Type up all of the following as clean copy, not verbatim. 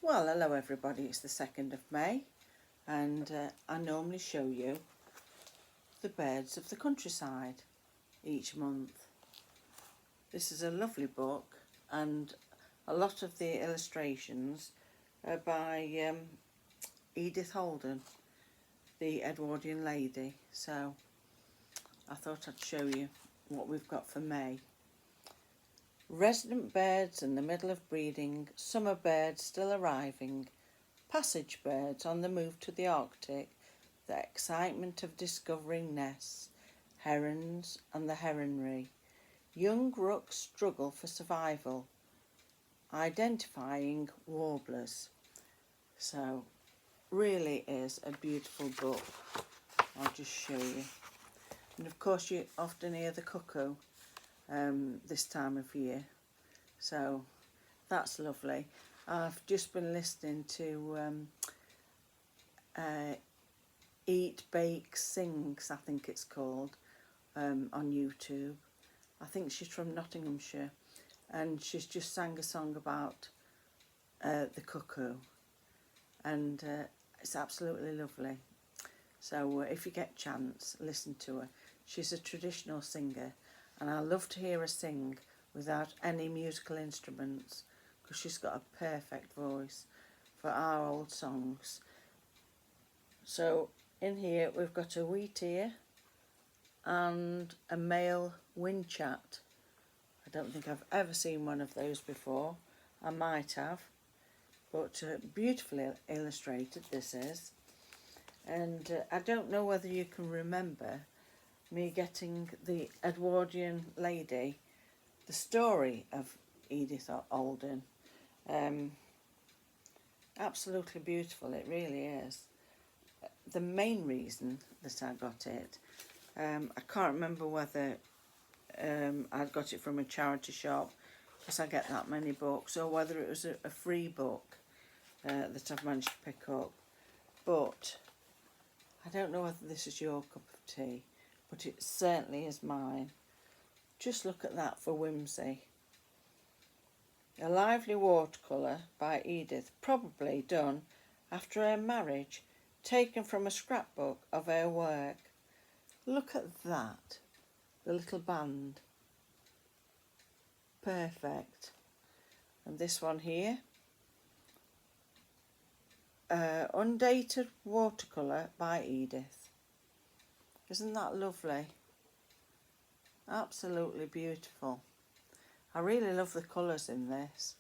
Well, hello everybody, it's the 2nd of May and I normally show you the birds of the countryside each month. This is a lovely book and a lot of the illustrations are by Edith Holden, the Edwardian lady, so I thought I'd show you what we've got for May. Resident birds in the middle of breeding, summer birds still arriving, passage birds on the move to the Arctic, the excitement of discovering nests, herons and the heronry, young rooks struggle for survival, identifying warblers. So really is a beautiful book. I'll just show you. And of course you often hear the cuckoo this time of year, so that's lovely. I've just been listening to Eat, Bake, Sings, I think it's called, on YouTube. I think she's from Nottinghamshire and she's just sang a song about the cuckoo, and it's absolutely lovely. So if you get a chance, listen to her. She's a traditional singer and I love to hear her sing without any musical instruments because she's got a perfect voice for our old songs. So in here we've got a wheatear and a male windchat. I don't think I've ever seen one of those before. I might have, but beautifully illustrated this is. And I don't know whether you can remember me getting the Edwardian lady, the story of Edith Holden. Absolutely beautiful, it really is. The main reason that I got it, I can't remember whether I'd got it from a charity shop because I get that many books, or whether it was a free book that I've managed to pick up. But I don't know whether this is your cup of tea, but it certainly is mine. Just look at that for whimsy. A lively watercolour by Edith, probably done after her marriage, taken from a scrapbook of her work. Look at that, the little band. Perfect. And this one here, undated watercolour by Edith. Isn't that lovely? Absolutely beautiful. I really love the colours in this.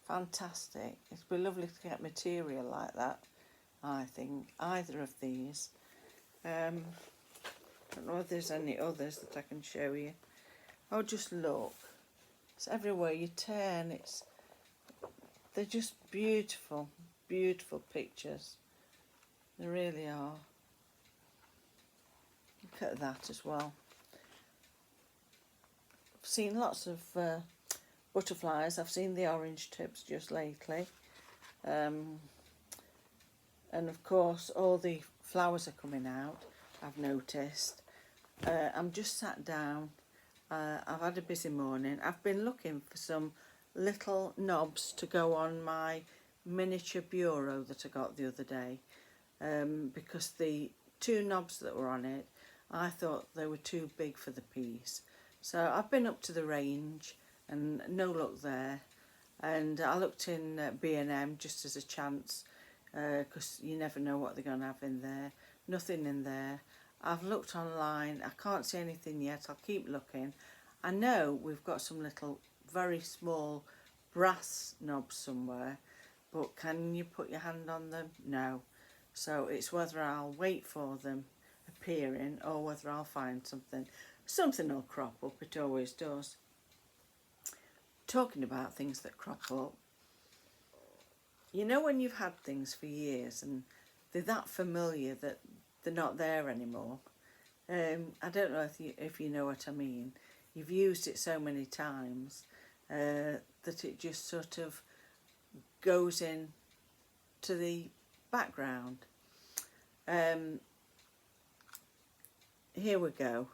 Fantastic. It'd be lovely to get material like that, I think. Either of these. I don't know if there's any others that I can show you. Oh, just look. It's everywhere you turn. They're just beautiful, beautiful pictures. They really are. Look at that as well. I've seen lots of butterflies. I've seen the orange tips just lately. And of course all the flowers are coming out, I've noticed. I'm just sat down. I've had a busy morning. I've been looking for some little knobs to go on my miniature bureau that I got the other day, because the two knobs that were on it, I thought they were too big for the piece. So I've been up to the range and no luck there, and I looked in B&M just as a chance, because you never know what they're going to have in there. Nothing in there. I've looked online, I can't see anything yet. I'll keep looking. I know we've got some little very small brass knobs somewhere, but can you put your hand on them? No. So it's whether I'll wait for them appearing or whether I'll find something. Something will crop up, it always does. Talking about things that crop up, you know when you've had things for years and they're that familiar that they're not there anymore. I don't know if you know what I mean. You've used it so many times that it just sort of goes in to the background. Here we go.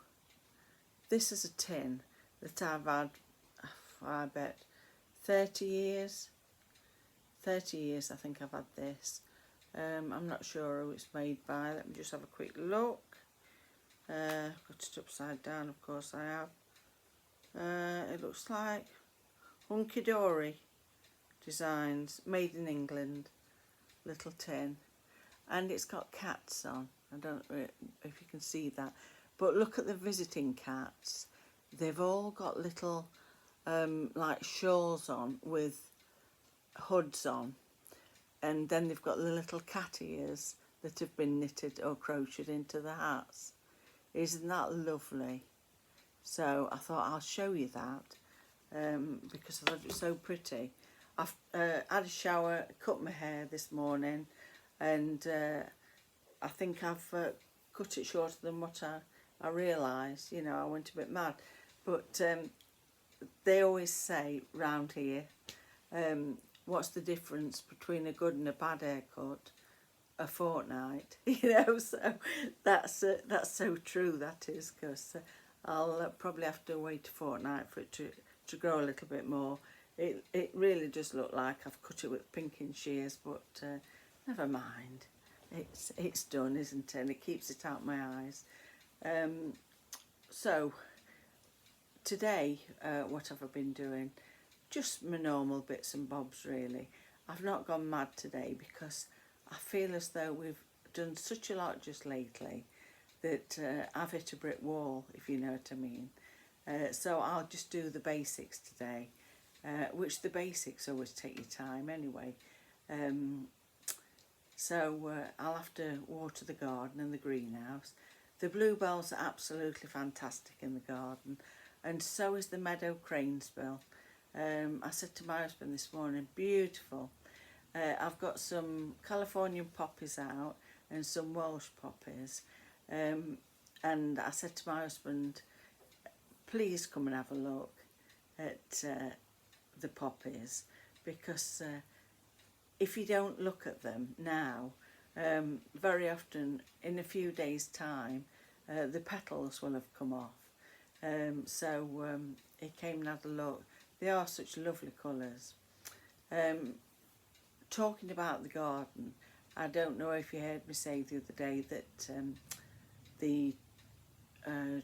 This is a tin that I've had, I bet, 30 years. 30 years I think I've had this. I'm not sure who it's made by. Let me just have a quick look. Got it upside down, of course I have. It looks like Hunky Dory Designs, made in England, little tin, and it's got cats on. I don't know if you can see that, but look at the visiting cats. They've all got little like shawls on with hoods on, and then they've got the little cat ears that have been knitted or crocheted into the hats. Isn't that lovely? So I thought I'll show you that because I thought it was so pretty. I've had a shower, cut my hair this morning, and I think I've cut it shorter than what I realised. You know, I went a bit mad. But they always say round here, what's the difference between a good and a bad haircut? A fortnight, you know. So that's so true, that is, because I'll probably have to wait a fortnight for it to grow a little bit more. It really does look like I've cut it with pinking shears, but never mind. It's done, isn't it? And it keeps it out my eyes. So today, what have I been doing? Just my normal bits and bobs, really. I've not gone mad today because I feel as though we've done such a lot just lately that I've hit a brick wall, if you know what I mean. So I'll just do the basics today, which the basics always take your time anyway. So I'll have to water the garden and the greenhouse. The bluebells are absolutely fantastic in the garden, and so is the meadow cranesbill. I said to my husband this morning, beautiful. I've got some Californian poppies out and some Welsh poppies, and I said to my husband, please come and have a look at the poppies, because if you don't look at them now, very often in a few days' time the petals will have come off. So he came and had a look. They are such lovely colours. Talking about the garden, I don't know if you heard me say the other day that the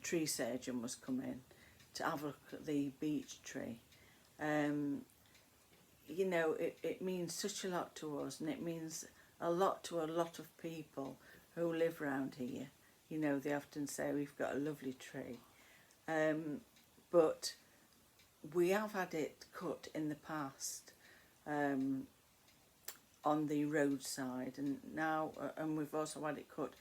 tree surgeon was coming to have a look at the beech tree. You know, it means such a lot to us, and it means a lot to a lot of people who live around here. You know, they often say we've got a lovely tree, but we have had it cut in the past on the roadside, and now and we've also had it cut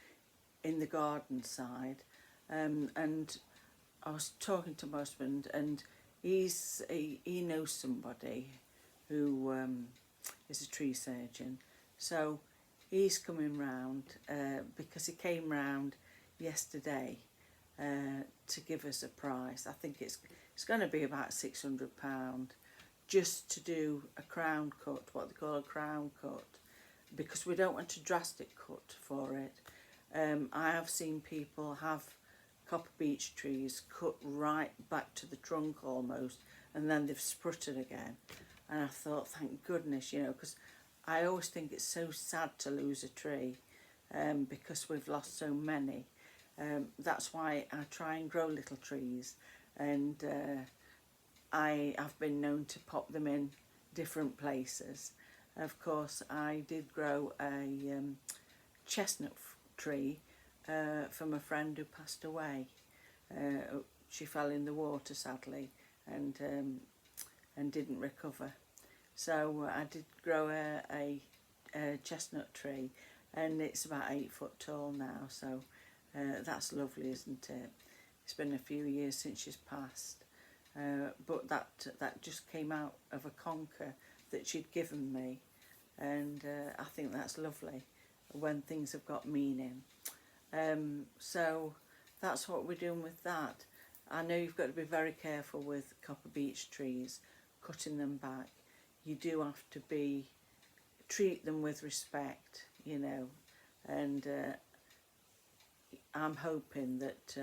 in the garden side. And I was talking to my husband, and he knows somebody who is a tree surgeon, so he's coming round because he came round yesterday to give us a price. I think it's going to be about £600 just to do a crown cut, what they call a crown cut, because we don't want a drastic cut for it. I have seen people have copper beech trees cut right back to the trunk almost, and then they've sprutted again. And I thought, thank goodness, you know, because I always think it's so sad to lose a tree because we've lost so many. That's why I try and grow little trees, and I have been known to pop them in different places. Of course, I did grow a chestnut tree from a friend who passed away. She fell in the water, sadly, and didn't recover. So I did grow a chestnut tree, and it's about 8 foot tall now, so that's lovely, isn't it? It's been a few years since she's passed, but that just came out of a conker that she'd given me, and I think that's lovely when things have got meaning. So that's what we're doing with that. I know you've got to be very careful with copper beech trees, cutting them back. You do have to treat them with respect, you know, and I'm hoping that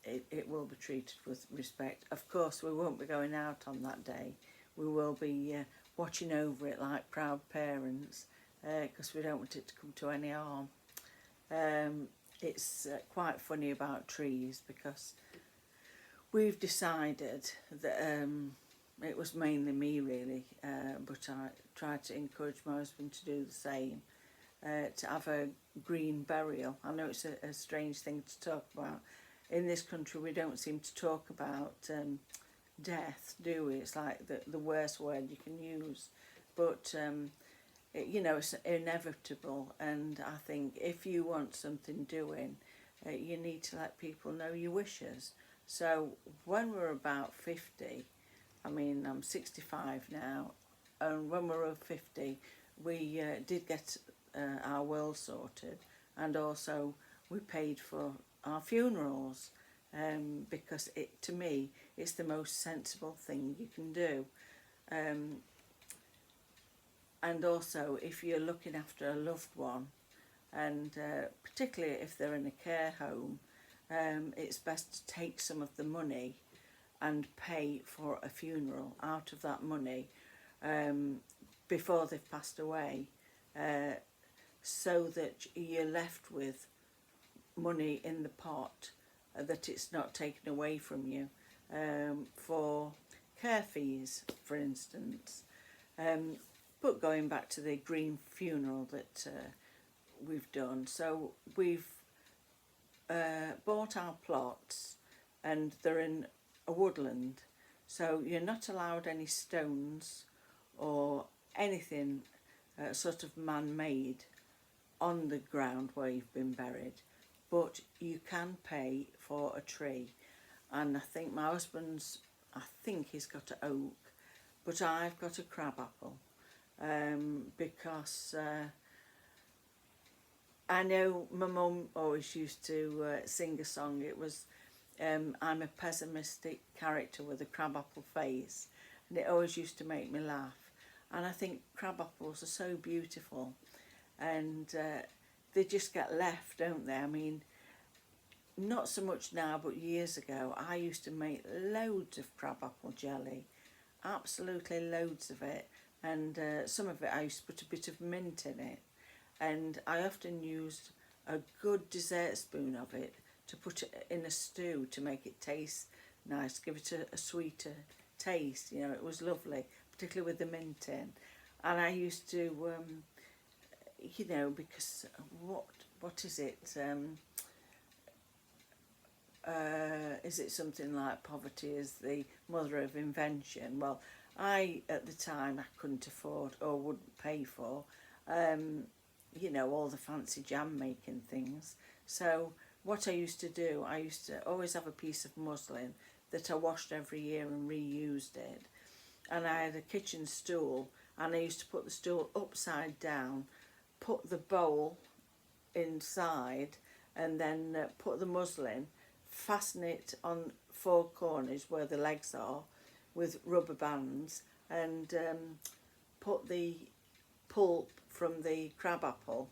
it will be treated with respect. Of course, we won't be going out on that day. We will be watching over it like proud parents, because we don't want it to come to any harm. It's quite funny about trees, because we've decided that it was mainly me really, but I tried to encourage my husband to do the same, to have a green burial. I know it's a strange thing to talk about. In this country we don't seem to talk about death, do we? It's like the worst word you can use, but you know, it's inevitable, and I think if you want something doing, you need to let people know your wishes. So when we're about 50, I mean I'm 65 now, and when we were 50 we did get our will sorted, and also we paid for our funerals, because to me it's the most sensible thing you can do. And also, if you're looking after a loved one, and particularly if they're in a care home, it's best to take some of the money and pay for a funeral out of that money before they've passed away, so that you're left with money in the pot, that it's not taken away from you, for care fees, for instance. But going back to the green funeral that we've done, so we've bought our plots, and they're in a woodland, so you're not allowed any stones or anything sort of man-made on the ground where you've been buried, but you can pay for a tree. And I think my husband's, I think he's got an oak, but I've got a crabapple. Because I know my mum always used to sing a song. It was I'm a pessimistic character with a crabapple face, and it always used to make me laugh. And I think crabapples are so beautiful, and they just get left, don't they? I mean, not so much now, but years ago I used to make loads of crabapple jelly, absolutely loads of it. And some of it I used to put a bit of mint in it, and I often used a good dessert spoon of it to put it in a stew to make it taste nice, give it a sweeter taste. You know, it was lovely, particularly with the mint in. And I used to, you know, because what is it? Is it something like poverty is the mother of invention? Well, at the time, I couldn't afford or wouldn't pay for, you know, all the fancy jam making things. So what I used to do, I used to always have a piece of muslin that I washed every year and reused it. And I had a kitchen stool, and I used to put the stool upside down, put the bowl inside, and then put the muslin, fasten it on 4 corners where the legs are, with rubber bands, and put the pulp from the crabapple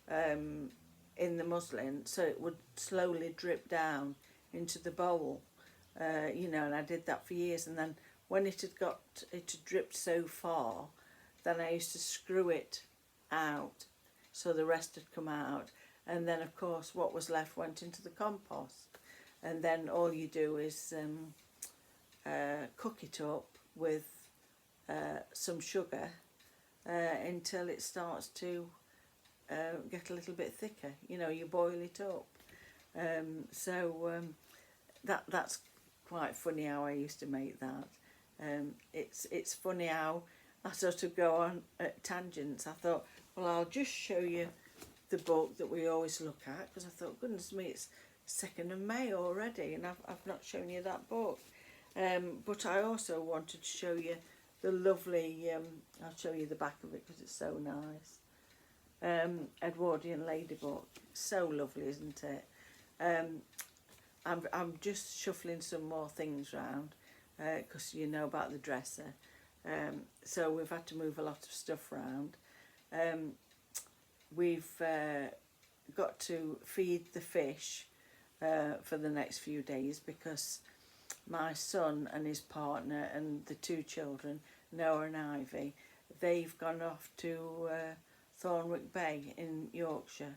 in the muslin, so it would slowly drip down into the bowl, you know. And I did that for years, and then when it had dripped so far, then I used to screw it out so the rest had come out, and then of course what was left went into the compost. And then all you do is cook it up with some sugar until it starts to get a little bit thicker. You know, you boil it up. That's quite funny how I used to make that. It's funny how I sort of go on at tangents. I thought, well, I'll just show you the book that we always look at, because I thought, goodness me, it's 2nd of May already, and I've not shown you that book. But I also wanted to show you the lovely, I'll show you the back of it because it's so nice, Edwardian Lady book. So lovely, isn't it? I'm just shuffling some more things round, because you know about the dresser. So we've had to move a lot of stuff around. We've got to feed the fish for the next few days, because my son and his partner and the 2 children, Noah and Ivy, they've gone off to Thornwick Bay in Yorkshire.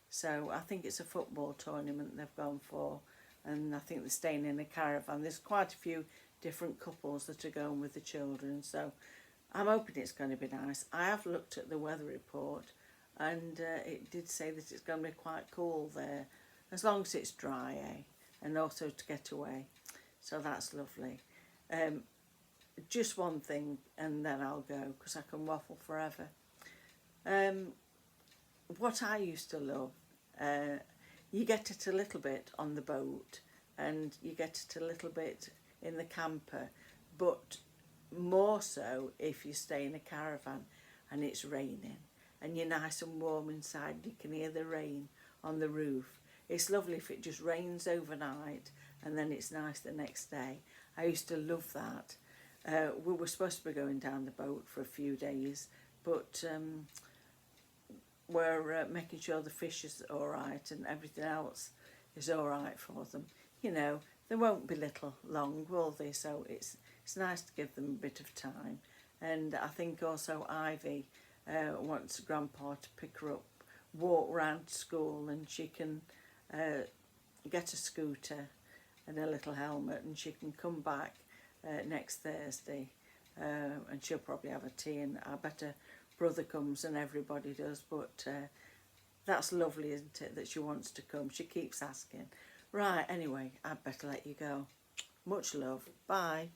So I think it's a football tournament they've gone for, and I think they're staying in a caravan. There's quite a few different couples that are going with the children, so I'm hoping it's going to be nice. I have looked at the weather report, and it did say that it's going to be quite cool there, as long as it's dry, and also to get away. So that's lovely. Just one thing, and then I'll go, because I can waffle forever. What I used to love, you get it a little bit on the boat, and you get it a little bit in the camper, but more so if you stay in a caravan and it's raining and you're nice and warm inside, you can hear the rain on the roof. It's lovely if it just rains overnight and then it's nice the next day. I used to love that. We were supposed to be going down the boat for a few days, but we're making sure the fish is all right and everything else is all right for them. You know, they won't be little long, will they? So it's nice to give them a bit of time. And I think also Ivy wants Grandpa to pick her up, walk round to school, and she can get a scooter and a little helmet, and she can come back next Thursday, and she'll probably have a tea, and I bet her brother comes and everybody does, but that's lovely, isn't it, that she wants to come. She keeps asking. Right, anyway, I'd better let you go. Much love. Bye.